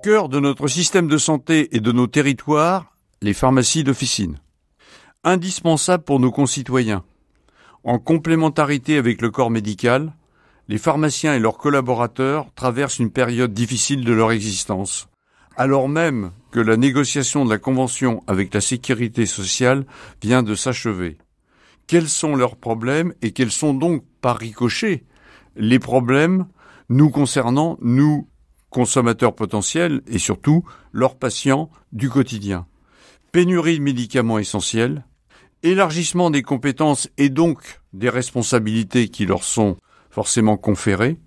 cœur de notre système de santé et de nos territoires, les pharmacies d'officine. Indispensables pour nos concitoyens. En complémentarité avec le corps médical, les pharmaciens et leurs collaborateurs traversent une période difficile de leur existence, alors même que la négociation de la convention avec la sécurité sociale vient de s'achever. Quels sont leurs problèmes et quels sont donc, par ricochet, les problèmes nous concernant, nous, consommateurs potentiels, et surtout leurs patients du quotidien? Pénurie de médicaments essentiels, élargissement des compétences et donc des responsabilités qui leur sont forcément conférées,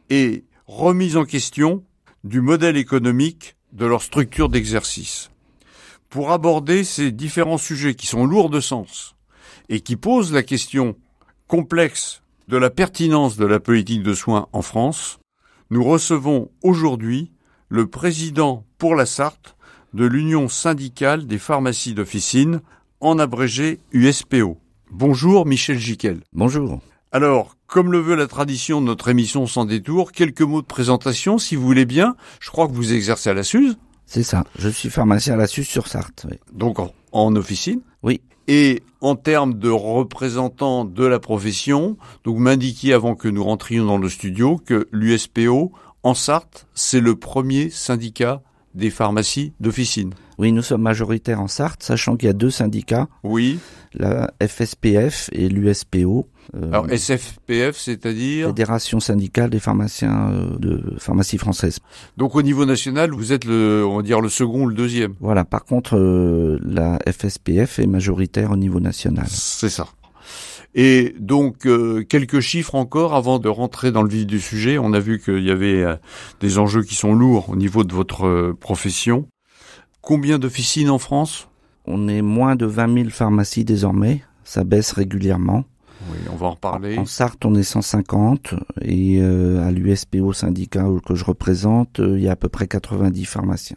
et remise en question du modèle économique de leur structure d'exercice. Pour aborder ces différents sujets qui sont lourds de sens et qui posent la question complexe de la pertinence de la politique de soins en France, nous recevons aujourd'hui le président pour la Sarthe de l'Union syndicale des pharmacies d'officine, en abrégé USPO. Bonjour Michel Giquel. Bonjour. Alors, comme le veut la tradition de notre émission Sans détour, quelques mots de présentation si vous voulez bien. Je crois que vous exercez à la Suze. C'est ça, je suis pharmacien à la Suze sur Sarthe. Oui. Donc en officine. Oui. Et en termes de représentants de la profession, donc vous m'indiquiez avant que nous rentrions dans le studio que l'USPO en Sarthe, c'est le premier syndicat des pharmacies d'officine. Oui, nous sommes majoritaires en Sarthe, sachant qu'il y a deux syndicats. Oui. La FSPF et l'USPO. Alors SFPF, c'est-à-dire Fédération syndicale des pharmaciens de pharmacie française. Donc au niveau national, vous êtes on va dire le second ou le deuxième. Voilà, par contre, la FSPF est majoritaire au niveau national. C'est ça. Et donc, quelques chiffres encore avant de rentrer dans le vif du sujet. On a vu qu'il y avait des enjeux qui sont lourds au niveau de votre profession. Combien d'officines en France ? On est moins de 20 000 pharmacies désormais. Ça baisse régulièrement. Oui, on va en reparler. En Sarthe, on est 150 et à l'USPO syndicat que je représente, il y a à peu près 90 pharmaciens.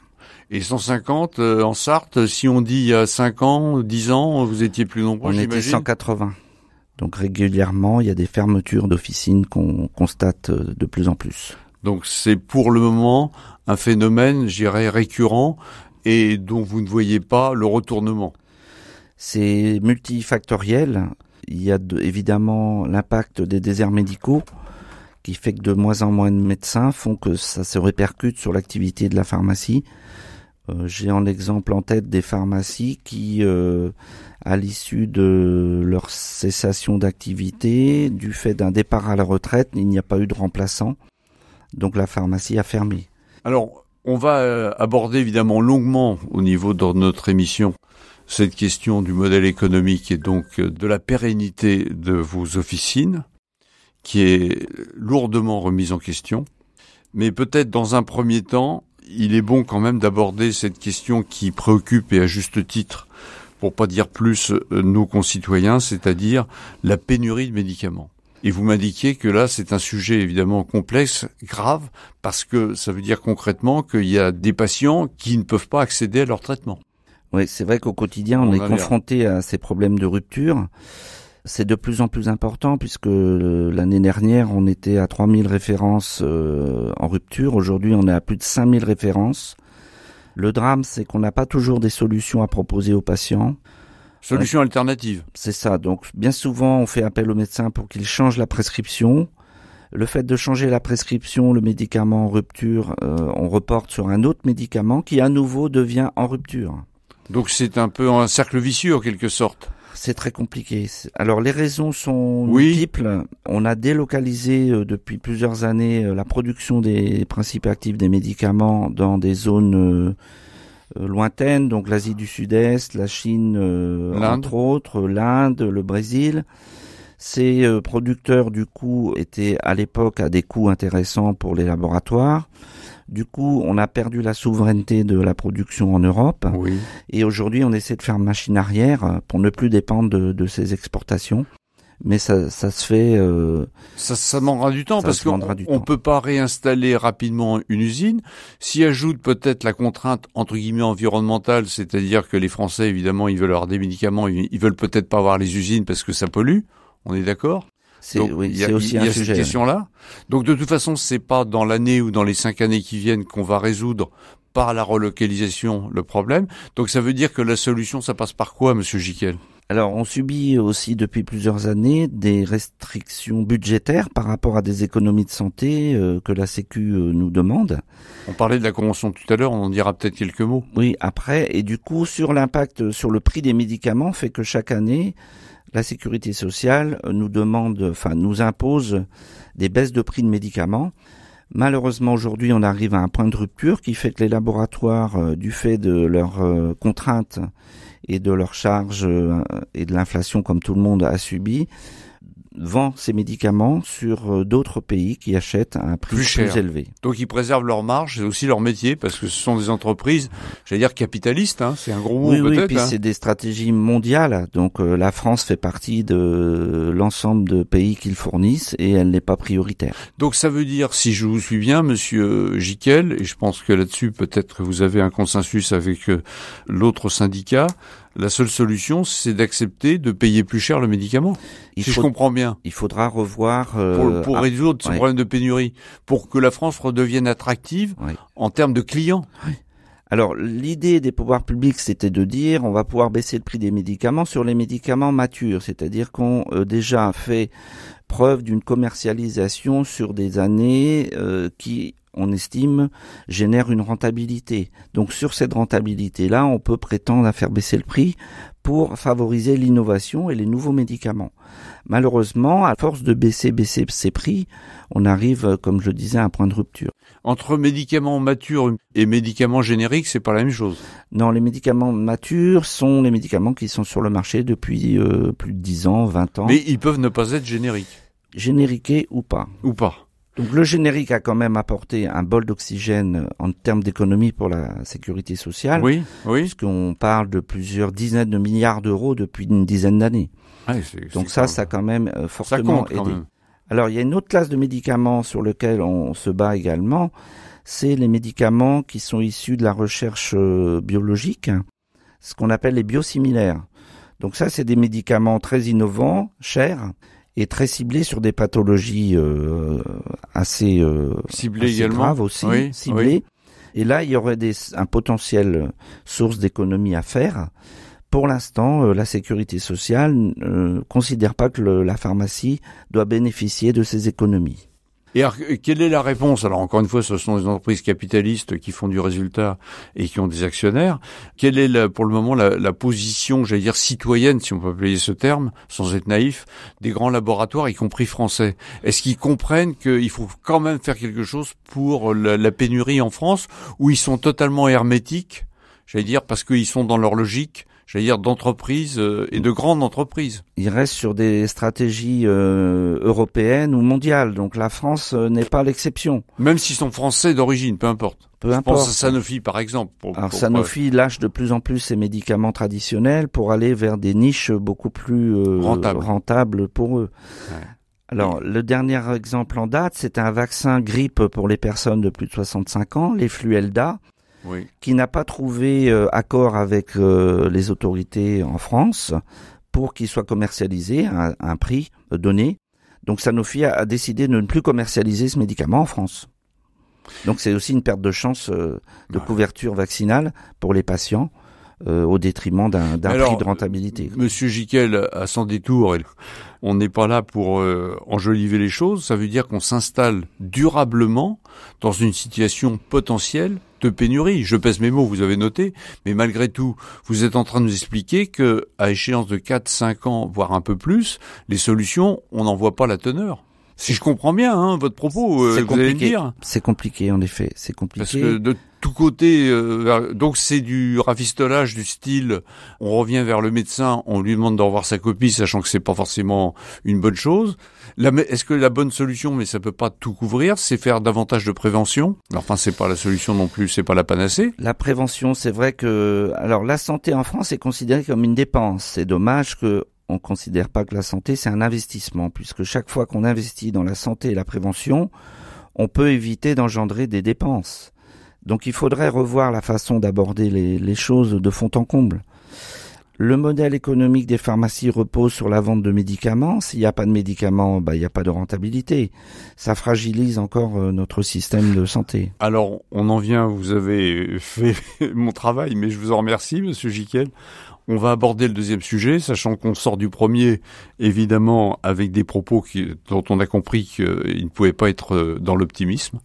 Et 150 en Sarthe, si on dit il y a 5 ans, 10 ans, vous étiez plus nombreux, j'imagine ? On était 180. Donc régulièrement, il y a des fermetures d'officines qu'on constate de plus en plus. Donc c'est pour le moment un phénomène, je dirais, récurrent et dont vous ne voyez pas le retournement. C'est multifactoriel. Il y a évidemment l'impact des déserts médicaux qui fait que de moins en moins de médecins font que ça se répercute sur l'activité de la pharmacie. J'ai en exemple en tête des pharmacies qui, à l'issue de leur cessation d'activité, du fait d'un départ à la retraite, il n'y a pas eu de remplaçant. Donc la pharmacie a fermé. Alors, on va aborder évidemment longuement au niveau de notre émission cette question du modèle économique et donc de la pérennité de vos officines, qui est lourdement remise en question. Mais peut-être dans un premier temps, il est bon quand même d'aborder cette question qui préoccupe et à juste titre, pour pas dire plus, nos concitoyens, c'est-à-dire la pénurie de médicaments. Et vous m'indiquiez que là, c'est un sujet évidemment complexe, grave, parce que ça veut dire concrètement qu'il y a des patients qui ne peuvent pas accéder à leur traitement. Oui, c'est vrai qu'au quotidien, on est confronté à ces problèmes de rupture. C'est de plus en plus important puisque l'année dernière, on était à 3000 références en rupture. Aujourd'hui, on est à plus de 5000 références. Le drame, c'est qu'on n'a pas toujours des solutions à proposer aux patients. Solutions alternatives. C'est ça. Donc, bien souvent, on fait appel au médecin pour qu'il change la prescription. Le fait de changer la prescription, le médicament en rupture, on reporte sur un autre médicament qui, à nouveau, devient en rupture. Donc, c'est un peu un cercle vicieux, en quelque sorte. C'est très compliqué. Alors les raisons sont multiples. On a délocalisé depuis plusieurs années la production des principes actifs des médicaments dans des zones lointaines, donc l'Asie du Sud-Est, la Chine entre autres, l'Inde, le Brésil. Ces producteurs du coup étaient à l'époque à des coûts intéressants pour les laboratoires. Du coup, on a perdu la souveraineté de la production en Europe. Oui. Et aujourd'hui, on essaie de faire machine arrière pour ne plus dépendre de ces exportations. Mais ça se fait... Ça demandera du temps parce qu'on ne peut pas réinstaller rapidement une usine. S'y ajoute peut-être la contrainte entre guillemets environnementale, c'est-à-dire que les Français, évidemment, ils veulent avoir des médicaments, ils veulent peut-être pas avoir les usines parce que ça pollue. On est d'accord ? C'est aussi un sujet. Cette question-là. Donc de toute façon, c'est pas dans l'année ou dans les 5 années qui viennent qu'on va résoudre par la relocalisation le problème. Donc ça veut dire que la solution, ça passe par quoi, Monsieur Gicquel ? Alors, on subit aussi depuis plusieurs années des restrictions budgétaires par rapport à des économies de santé que la Sécu nous demande. On parlait de la convention tout à l'heure, on en dira peut-être quelques mots. Oui, après, et du coup, sur l'impact sur le prix des médicaments, fait que chaque année, la Sécurité sociale nous impose des baisses de prix de médicaments. Malheureusement, aujourd'hui, on arrive à un point de rupture qui fait que les laboratoires, du fait de leurs contraintes et de leurs charges et de l'inflation comme tout le monde a subi, vend ces médicaments sur d'autres pays qui achètent à un prix plus élevé. Donc ils préservent leur marge, c'est aussi leur métier, parce que ce sont des entreprises, j'allais dire capitalistes, c'est un gros mot peut-être. Oui, puis c'est des stratégies mondiales, donc la France fait partie de l'ensemble de pays qu'ils fournissent et elle n'est pas prioritaire. Donc ça veut dire, si je vous suis bien, Monsieur Gicquel, et je pense que là-dessus peut-être que vous avez un consensus avec l'autre syndicat, la seule solution, c'est d'accepter de payer plus cher le médicament. Je comprends bien. Il faudra revoir... pour résoudre ce problème de pénurie, pour que la France redevienne attractive en termes de clients. Oui. Alors, l'idée des pouvoirs publics, c'était de dire on va pouvoir baisser le prix des médicaments sur les médicaments matures, c'est-à-dire qu'on déjà fait preuve d'une commercialisation sur des années qui... on estime, génère une rentabilité. Donc sur cette rentabilité-là, on peut prétendre à faire baisser le prix pour favoriser l'innovation et les nouveaux médicaments. Malheureusement, à force de baisser ces prix, on arrive, comme je le disais, à un point de rupture. Entre médicaments matures et médicaments génériques, c'est pas la même chose. Non, les médicaments matures sont les médicaments qui sont sur le marché depuis plus de 10 ans, 20 ans. Mais ils peuvent ne pas être génériques. Génériqués ou pas. Ou pas. Donc le générique a quand même apporté un bol d'oxygène en termes d'économie pour la sécurité sociale. Oui. Puisqu'on parle de plusieurs dizaines de milliards d'euros depuis une dizaine d'années. Donc ça a quand même fortement aidé. Même. Alors il y a une autre classe de médicaments sur lequel on se bat également, c'est les médicaments qui sont issus de la recherche biologique, ce qu'on appelle les biosimilaires. Donc ça, c'est des médicaments très innovants, chers, et très ciblé sur des pathologies assez graves aussi, ciblées. Oui. Et là, il y aurait un potentiel source d'économie à faire. Pour l'instant, la sécurité sociale ne considère pas que la pharmacie doit bénéficier de ces économies. Et alors, quelle est la réponse? Alors, encore une fois, ce sont des entreprises capitalistes qui font du résultat et qui ont des actionnaires. Quelle est, pour le moment, la position, j'allais dire, citoyenne, si on peut appeler ce terme, sans être naïf, des grands laboratoires, y compris français? Est-ce qu'ils comprennent qu'il faut quand même faire quelque chose pour la pénurie en France, ou ils sont totalement hermétiques, j'allais dire, parce qu'ils sont dans leur logique, j'allais dire, d'entreprises et de grandes entreprises? Ils restent sur des stratégies européennes ou mondiales, donc la France n'est pas l'exception. Même s'ils sont français d'origine, peu importe. Je pense à Sanofi, par exemple. Sanofi lâche de plus en plus ses médicaments traditionnels pour aller vers des niches beaucoup plus rentables pour eux. Ouais. Alors, le dernier exemple en date, c'est un vaccin grippe pour les personnes de plus de 65 ans, les Fluelda. Oui. Qui n'a pas trouvé accord avec les autorités en France pour qu'il soit commercialisé à un prix donné. Donc Sanofi a décidé de ne plus commercialiser ce médicament en France. Donc c'est aussi une perte de chance de couverture vaccinale pour les patients au détriment d'un prix de rentabilité. Monsieur Gicquel, à son détour, on n'est pas là pour enjoliver les choses. Ça veut dire qu'on s'installe durablement dans une situation potentielle de pénurie. Je pèse mes mots, vous avez noté, mais malgré tout, vous êtes en train de nous expliquer que, à échéance de 4-5 ans, voire un peu plus, les solutions, on n'en voit pas la teneur. Si je comprends bien, votre propos, vous allez me dire. C'est compliqué, en effet, c'est compliqué. Parce que de tous côtés, donc c'est du rafistolage du style, on revient vers le médecin, on lui demande de revoir sa copie, sachant que c'est pas forcément une bonne chose. Est-ce que la bonne solution, mais ça peut pas tout couvrir, c'est faire davantage de prévention? Enfin, c'est pas la solution non plus, c'est pas la panacée. La prévention, c'est vrai que, alors la santé en France est considérée comme une dépense. C'est dommage que on considère pas que la santé c'est un investissement, puisque chaque fois qu'on investit dans la santé et la prévention, on peut éviter d'engendrer des dépenses. Donc il faudrait revoir la façon d'aborder les choses de fond en comble. Le modèle économique des pharmacies repose sur la vente de médicaments. S'il n'y a pas de médicaments, il n'y a pas de rentabilité. Ça fragilise encore notre système de santé. Alors, on en vient, vous avez fait mon travail, mais je vous en remercie, Monsieur Gicquel. On va aborder le deuxième sujet, sachant qu'on sort du premier, évidemment, avec des propos dont on a compris qu'ils ne pouvaient pas être dans l'optimisme.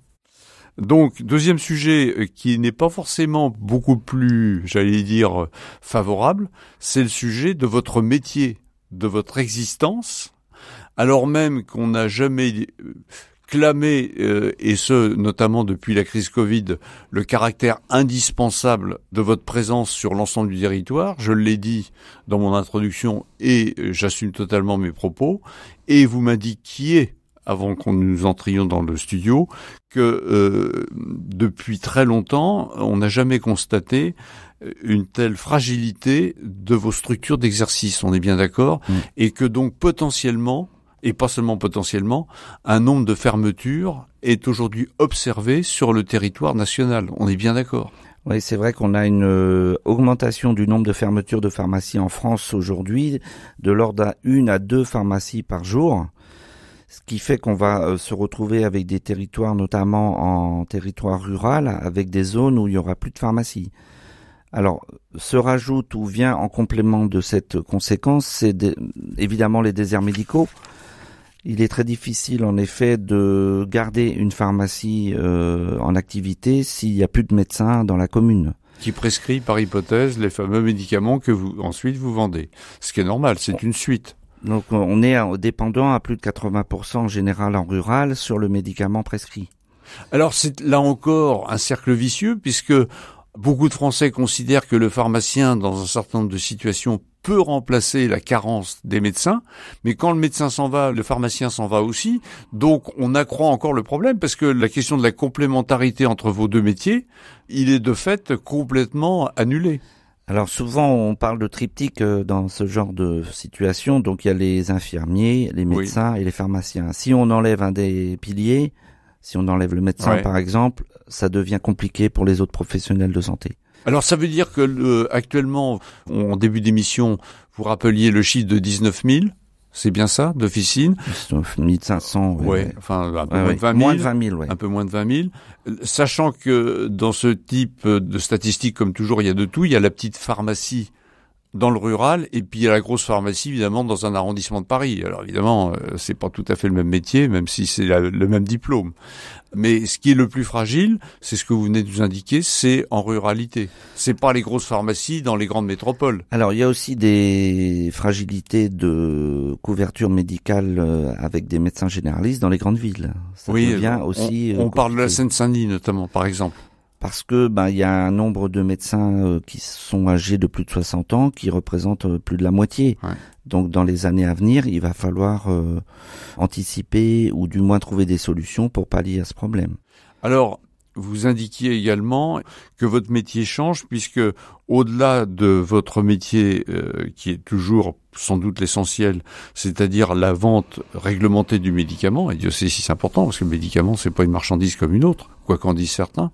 Donc, deuxième sujet qui n'est pas forcément beaucoup plus, j'allais dire, favorable, c'est le sujet de votre métier, de votre existence, alors même qu'on n'a jamais clamé, et ce, notamment depuis la crise Covid, le caractère indispensable de votre présence sur l'ensemble du territoire. Je l'ai dit dans mon introduction et j'assume totalement mes propos. Et vous m'indiquiez, avant qu'on nous entrions dans le studio, que depuis très longtemps, on n'a jamais constaté une telle fragilité de vos structures d'exercice, on est bien d'accord, et que donc potentiellement, et pas seulement potentiellement, un nombre de fermetures est aujourd'hui observé sur le territoire national, on est bien d'accord. Oui, c'est vrai qu'on a une augmentation du nombre de fermetures de pharmacies en France aujourd'hui, de l'ordre d'1 à 2 pharmacies par jour. Ce qui fait qu'on va se retrouver avec des territoires, notamment en territoire rural, avec des zones où il n'y aura plus de pharmacie. Alors, se rajoute ou vient en complément de cette conséquence, c'est évidemment les déserts médicaux. Il est très difficile, en effet, de garder une pharmacie en activité s'il n'y a plus de médecins dans la commune. Qui prescrit, par hypothèse, les fameux médicaments que ensuite vous vendez. Ce qui est normal, c'est une suite. Donc on est dépendant à plus de 80% en général en rural sur le médicament prescrit. Alors c'est là encore un cercle vicieux puisque beaucoup de Français considèrent que le pharmacien dans un certain nombre de situations peut remplacer la carence des médecins, mais quand le médecin s'en va, le pharmacien s'en va aussi, donc on accroît encore le problème parce que la question de la complémentarité entre vos deux métiers, il est de fait complètement annulé. Alors souvent on parle de triptyque dans ce genre de situation, donc il y a les infirmiers, les médecins et les pharmaciens. Si on enlève un des piliers, si on enlève le médecin par exemple, ça devient compliqué pour les autres professionnels de santé. Alors ça veut dire que actuellement, en début d'émission, vous rappeliez le chiffre de 19 000, c'est bien ça, d'officines 1500, enfin un peu moins de 20 000. Moins de 20 000, un peu moins de 20 000. Sachant que dans ce type de statistiques, comme toujours, il y a de tout. Il y a la petite pharmacie dans le rural et puis il y a la grosse pharmacie, évidemment, dans un arrondissement de Paris. Alors évidemment, c'est pas tout à fait le même métier, même si c'est le même diplôme. Mais ce qui est le plus fragile, c'est ce que vous venez de nous indiquer, c'est en ruralité. C'est pas les grosses pharmacies dans les grandes métropoles. Alors il y a aussi des fragilités de couverture médicale avec des médecins généralistes dans les grandes villes. Ça devient aussi on parle de la Seine-Saint-Denis notamment, par exemple. Parce que il y a un nombre de médecins qui sont âgés de plus de 60 ans qui représentent plus de la moitié. Ouais. Donc dans les années à venir, il va falloir anticiper ou du moins trouver des solutions pour pallier à ce problème. Alors, vous indiquiez également que votre métier change puisque au-delà de votre métier qui est toujours sans doute l'essentiel, c'est-à-dire la vente réglementée du médicament, et Dieu sait si c'est important parce que le médicament c'est pas une marchandise comme une autre, quoi qu'en disent certains,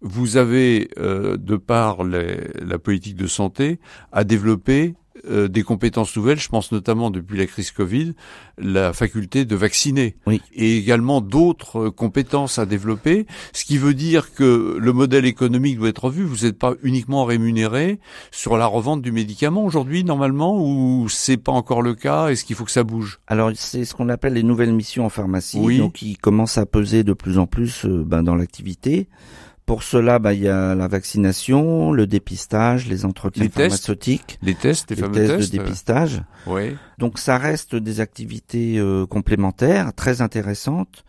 vous avez, de par la politique de santé, à développer des compétences nouvelles, je pense notamment depuis la crise Covid, la faculté de vacciner. Oui. Et également d'autres compétences à développer, ce qui veut dire que le modèle économique doit être revu. Vous n'êtes pas uniquement rémunéré sur la revente du médicament aujourd'hui, normalement, ou c'est pas encore le cas? Est-ce qu'il faut que ça bouge? Alors, c'est ce qu'on appelle les nouvelles missions en pharmacie, donc qui commencent à peser de plus en plus dans l'activité. Pour cela, il y a la vaccination, le dépistage, les entretiens pharmaceutiques, les tests de dépistage. Oui. Donc ça reste des activités complémentaires, très intéressantes.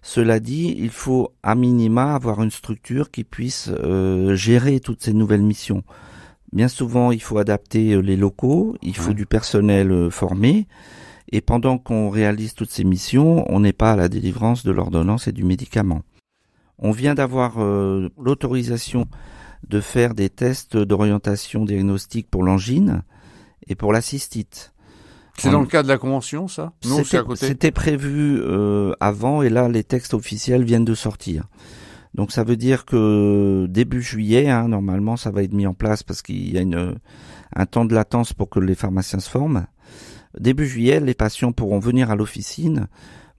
Cela dit, il faut à minima avoir une structure qui puisse gérer toutes ces nouvelles missions. Bien souvent, il faut adapter les locaux, il faut du personnel formé. Et pendant qu'on réalise toutes ces missions, on n'est pas à la délivrance de l'ordonnance et du médicament. On vient d'avoir l'autorisation de faire des tests d'orientation diagnostique pour l'angine et pour la cystite. C'est dans le cadre de la convention, ça? Non, c'est à côté. C'était prévu avant et là, les textes officiels viennent de sortir. Donc ça veut dire que début juillet, normalement, ça va être mis en place parce qu'il y a un temps de latence pour que les pharmaciens se forment. Début juillet, les patients pourront venir à l'officine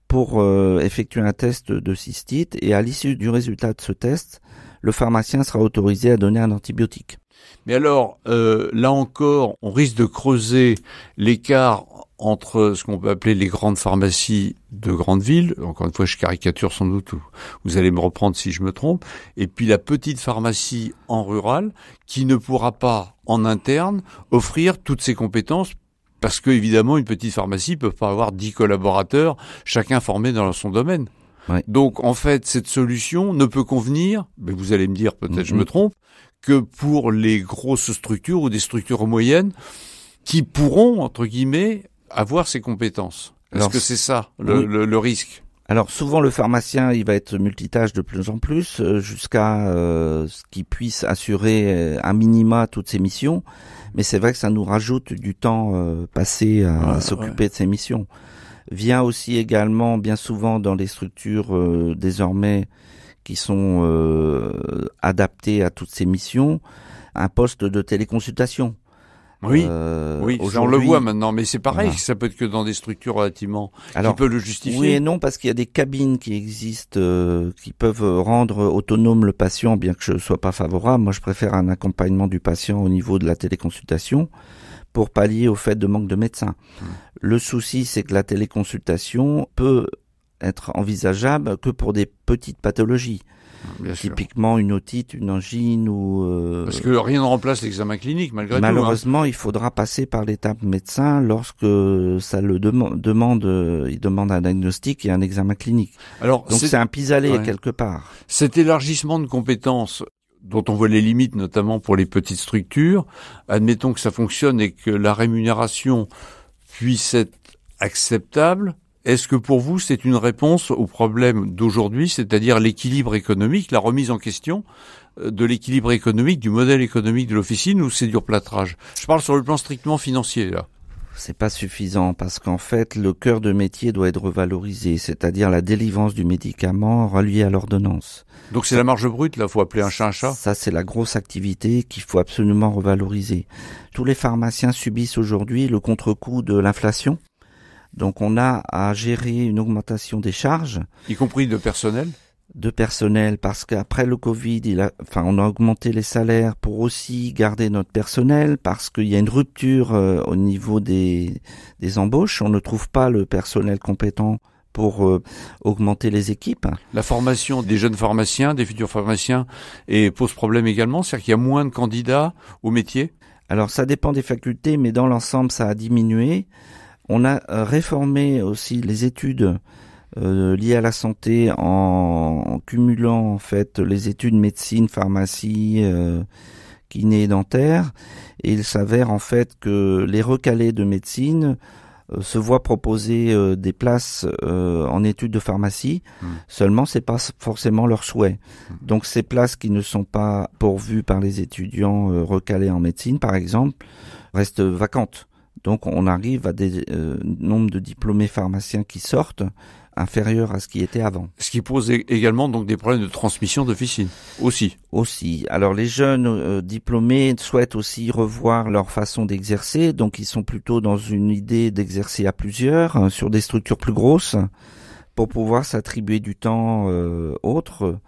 pour effectuer un test de cystite et à l'issue du résultat de ce test, le pharmacien sera autorisé à donner un antibiotique. Mais alors, là encore, on risque de creuser l'écart entre ce qu'on peut appeler les grandes pharmacies de grandes villes, encore une fois je caricature sans doute, vous allez me reprendre si je me trompe, et puis la petite pharmacie en rural qui ne pourra pas en interne offrir toutes ses compétences parce que évidemment une petite pharmacie peut pas avoir 10 collaborateurs, chacun formé dans son domaine. Ouais. Donc en fait cette solution ne peut convenir, mais vous allez me dire peut-être je me trompe, que pour les grosses structures ou des structures moyennes qui pourront entre guillemets avoir ces compétences. Est-ce que c'est ça le risque? Alors souvent le pharmacien il va être multitâche de plus en plus jusqu'à ce qu'il puisse assurer un minima toutes ses missions, mais c'est vrai que ça nous rajoute du temps passé à s'occuper de ces missions. Vient aussi également bien souvent dans les structures désormais qui sont adaptées à toutes ces missions un poste de téléconsultation. Oui, on le voit maintenant, mais c'est pareil, voilà. Ça peut être que dans des structures relativement qui peuvent le justifier. Oui et non, parce qu'il y a des cabines qui existent, qui peuvent rendre autonome le patient, bien que je ne sois pas favorable. Moi, je préfère un accompagnement du patient au niveau de la téléconsultation pour pallier au fait de manque de médecins. Le souci, c'est que la téléconsultation peut être envisageable que pour des petites pathologies. Bien typiquement sûr. Une otite, une angine ou... Parce que rien ne remplace l'examen clinique malgré tout. Malheureusement, il faudra passer par l'étape médecin lorsque ça le demande, il demande un diagnostic et un examen clinique. Alors, donc c'est un pis-aller quelque part. Cet élargissement de compétences dont on voit les limites, notamment pour les petites structures, admettons que ça fonctionne et que la rémunération puisse être acceptable. Est-ce que pour vous, c'est une réponse au problème d'aujourd'hui, c'est-à-dire l'équilibre économique, la remise en question de l'équilibre économique, du modèle économique de l'officine, ou c'est du replâtrage? Je parle sur le plan strictement financier, là. C'est pas suffisant parce qu'en fait, le cœur de métier doit être revalorisé, c'est-à-dire la délivrance du médicament relié à l'ordonnance. Donc c'est la marge brute, là, faut appeler un chat un chat. Ça, c'est la grosse activité qu'il faut absolument revaloriser. Tous les pharmaciens subissent aujourd'hui le contre-coup de l'inflation. Donc on a à gérer une augmentation des charges. Y compris de personnel? De personnel, parce qu'après le Covid, on a augmenté les salaires pour aussi garder notre personnel, parce qu'il y a une rupture au niveau des embauches. On ne trouve pas le personnel compétent pour augmenter les équipes. La formation des jeunes pharmaciens, des futurs pharmaciens, pose problème également, c'est-à-dire qu'il y a moins de candidats au métier? Alors ça dépend des facultés, mais dans l'ensemble, ça a diminué. On a réformé aussi les études liées à la santé en cumulant en fait les études médecine, pharmacie, kiné et dentaire. Et il s'avère en fait que les recalés de médecine se voient proposer des places en études de pharmacie. Seulement, c'est pas forcément leur souhait. Donc ces places qui ne sont pas pourvues par les étudiants recalés en médecine, par exemple, restent vacantes. Donc on arrive à des nombres de diplômés pharmaciens qui sortent inférieur à ce qui était avant. Ce qui pose également donc des problèmes de transmission d'officine aussi. Aussi. Alors les jeunes diplômés souhaitent aussi revoir leur façon d'exercer, donc ils sont plutôt dans une idée d'exercer à plusieurs sur des structures plus grosses pour pouvoir s'attribuer du temps autre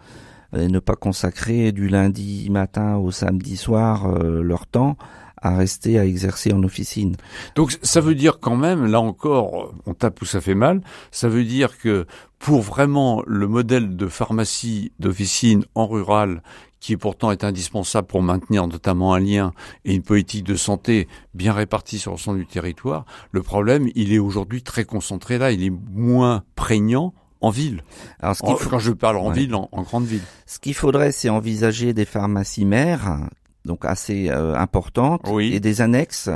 et ne pas consacrer du lundi matin au samedi soir leur temps à rester à exercer en officine. Donc ça veut dire quand même, là encore, on tape où ça fait mal, ça veut dire que pour vraiment le modèle de pharmacie d'officine en rural, qui pourtant est indispensable pour maintenir notamment un lien et une politique de santé bien répartie sur l'ensemble du territoire, le problème, il est aujourd'hui très concentré là, il est moins prégnant en ville. Alors, quand je parle en ville, en grande ville. Ce qu'il faudrait, c'est envisager des pharmacies mères, donc assez importantes, et des annexes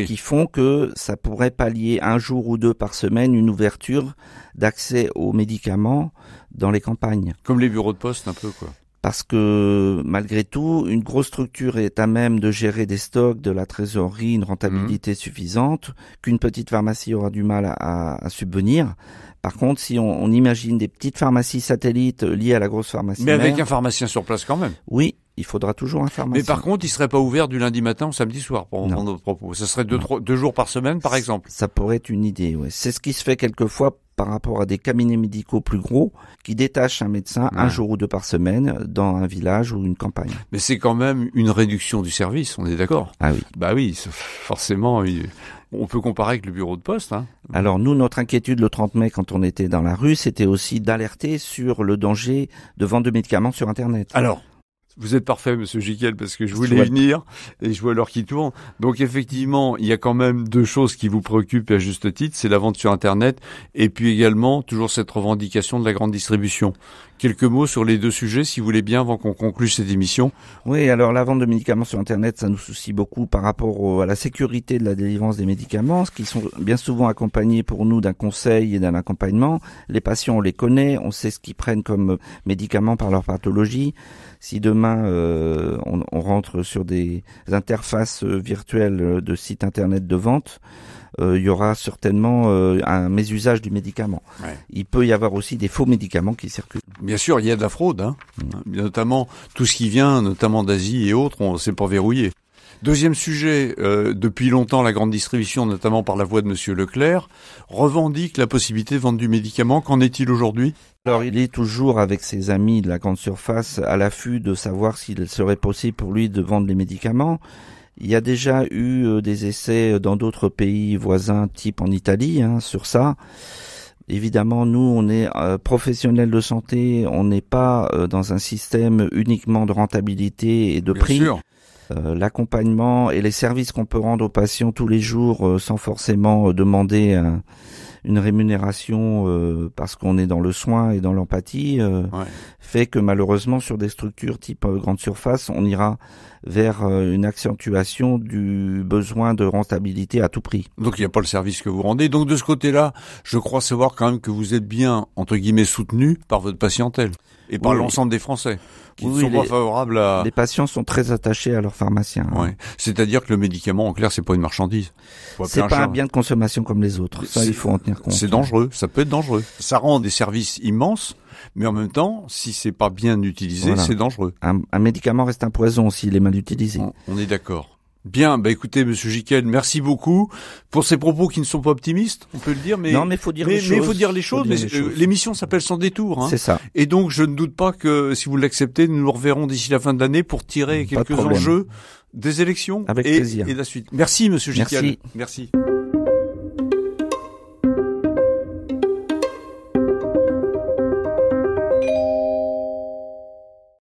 qui font que ça pourrait pallier un jour ou deux par semaine une ouverture d'accès aux médicaments dans les campagnes. Comme les bureaux de poste un peu, quoi. Parce que malgré tout, une grosse structure est à même de gérer des stocks, de la trésorerie, une rentabilité suffisante, qu'une petite pharmacie aura du mal à subvenir. Par contre, si on imagine des petites pharmacies satellites liées à la grosse pharmacie mais mère, avec un pharmacien sur place quand même. Oui. il faudra toujours un pharmacien. Mais par contre, il serait pas ouvert du lundi matin au samedi soir, pour reprendre notre propos. Ça serait deux jours par semaine, par exemple. Ça pourrait être une idée, ouais. C'est ce qui se fait quelquefois par rapport à des cabinets médicaux plus gros qui détachent un médecin un jour ou deux par semaine dans un village ou une campagne. Mais c'est quand même une réduction du service, on est d'accord? Ah oui. Bah oui, forcément, on peut comparer avec le bureau de poste. Hein. Alors nous, notre inquiétude le 30 mai quand on était dans la rue, c'était aussi d'alerter sur le danger de vente de médicaments sur Internet. Alors, vous êtes parfait, Monsieur Giquel, parce que je voulais venir et je vois l'heure qui tourne. Donc effectivement, il y a quand même deux choses qui vous préoccupent à juste titre, c'est la vente sur Internet et puis également toujours cette revendication de la grande distribution. Quelques mots sur les deux sujets, si vous voulez bien, avant qu'on conclue cette émission. Oui, alors la vente de médicaments sur Internet, ça nous soucie beaucoup par rapport à la sécurité de la délivrance des médicaments, ce qui sont bien souvent accompagnés pour nous d'un conseil et d'un accompagnement. Les patients, on les connaît, on sait ce qu'ils prennent comme médicaments par leur pathologie. Si demain on rentre sur des interfaces virtuelles de sites Internet de vente, il y aura certainement un mésusage du médicament. Ouais. Il peut y avoir aussi des faux médicaments qui circulent. Bien sûr, il y a de la fraude, hein. Notamment tout ce qui vient, notamment d'Asie et autres, c'est pas verrouillé. Deuxième sujet, depuis longtemps, la grande distribution, notamment par la voix de Monsieur Leclerc, revendique la possibilité de vendre du médicament. Qu'en est-il aujourd'hui ? Alors, il est toujours avec ses amis de la grande surface à l'affût de savoir s'il serait possible pour lui de vendre les médicaments. Il y a déjà eu des essais dans d'autres pays voisins, type en Italie, sur ça. Évidemment, nous, on est professionnels de santé, on n'est pas dans un système uniquement de rentabilité et de prix. Bien sûr. L'accompagnement et les services qu'on peut rendre aux patients tous les jours sans forcément demander une rémunération parce qu'on est dans le soin et dans l'empathie fait que malheureusement sur des structures type grande surface, on ira vers une accentuation du besoin de rentabilité à tout prix. Donc il n'y a pas le service que vous rendez. Donc de ce côté-là, je crois savoir quand même que vous êtes bien, entre guillemets, soutenu par votre patientèle et par l'ensemble des Français qui ne sont pas favorables à... Les patients sont très attachés à leur pharmacien. Ouais. C'est-à-dire que le médicament, en clair, c'est pas une marchandise. C'est pas un bien de consommation comme les autres. Ça, il faut en tenir compte. C'est dangereux. Ça peut être dangereux. Ça rend des services immenses, mais en même temps, si c'est pas bien utilisé, c'est dangereux. Un médicament reste un poison s'il est mal utilisé. On est d'accord. Bien, écoutez, Monsieur Giquel, merci beaucoup pour ces propos qui ne sont pas optimistes, on peut le dire, mais non, mais faut dire les choses. Mais il faut dire les choses. L'émission s'appelle Sans détour, hein. C'est ça. Et donc, je ne doute pas que si vous l'acceptez, nous nous reverrons d'ici la fin de l'année pour tirer quelques enjeux des élections avec plaisir. Et de la suite. Merci, Monsieur Giquel. Merci. Merci.